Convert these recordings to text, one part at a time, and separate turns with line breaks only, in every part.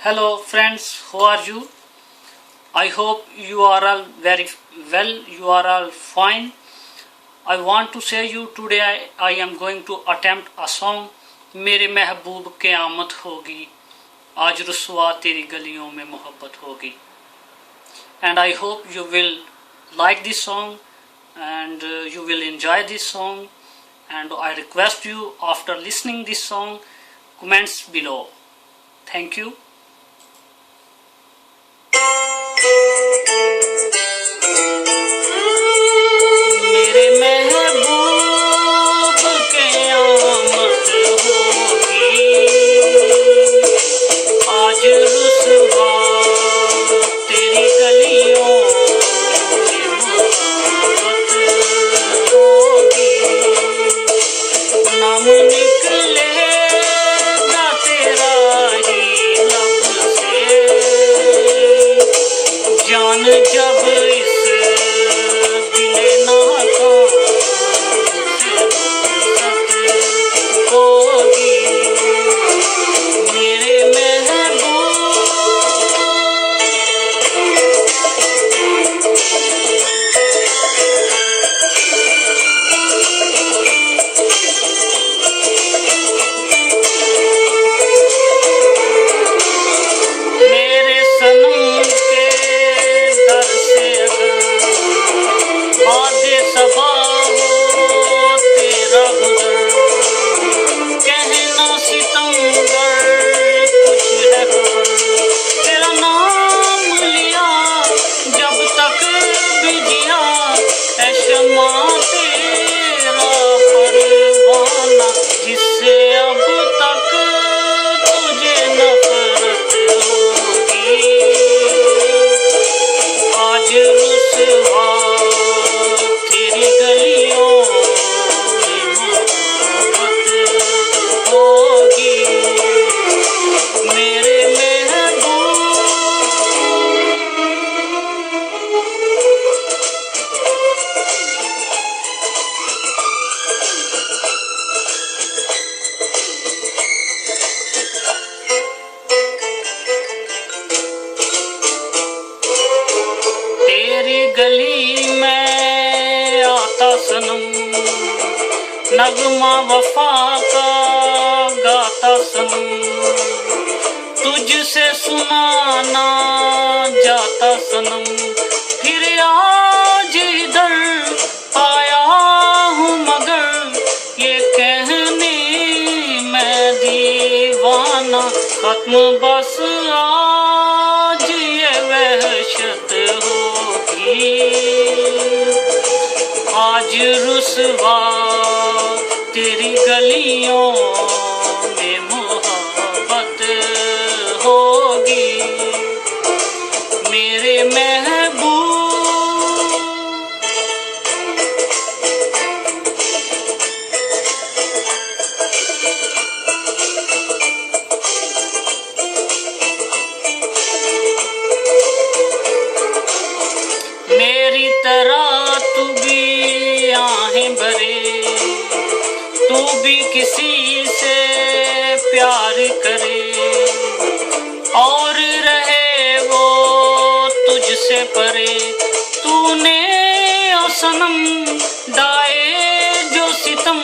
Hello friends, how are you? I hope you are all very well, you are all fine. I want to say you today I am going to attempt a song मेरे महबूब क़यामत होगी आज रुसवा तेरी गलियों में मोहब्बत होगी. And I hope you will like this song and you will enjoy this song, and I request you after listening this song comments below. Thank you. मेरे महबूब क़यामत होगी आज रुसवा तेरी गलियों में मोहब्बत होगी. नाम निकलेगा तेरा ही लब से जान जब इस दिले नाकाम से रुखसत होगी. मेरे जिससे अब तक तुझे नफरत होगी आज रुसवा तेरी गलियों में मोहब्बत होगी. मेरे गली में आता सनम नगमा वफा का गाता सनम तुझसे सुनाना जाता सनम. फिर आज इधर आया हूँ मगर ये कहने मैं दीवाना खत्म बस आज ये वहशत होगी आज रुसवा तेरी गलियों में मोहब्बत होगी. मेरे मेरी तरह तू भी आहें भरे तू भी किसी से प्यार करे और रहे वो तुझसे परे. तूने ओ सनम डाए जो सितम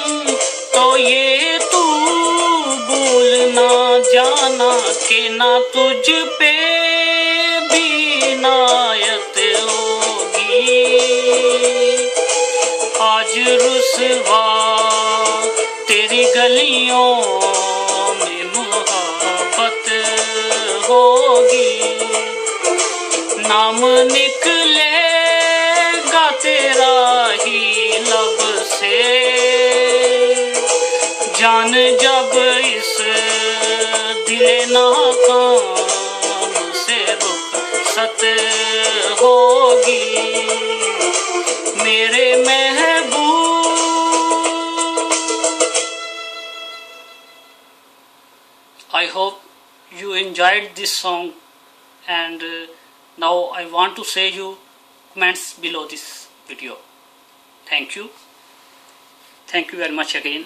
तो ये तू भूल ना जाना कि ना तुझ पे भी नायत आज रुसवा तेरी गलियों में मोहब्बत होगी. नाम निकलेगा तेरा ही लब से जान जब इस दिले नाकाम से रुखसत होगी. मेरे I hope you enjoyed this song, and now I want to say you comments below this video. Thank you very much again.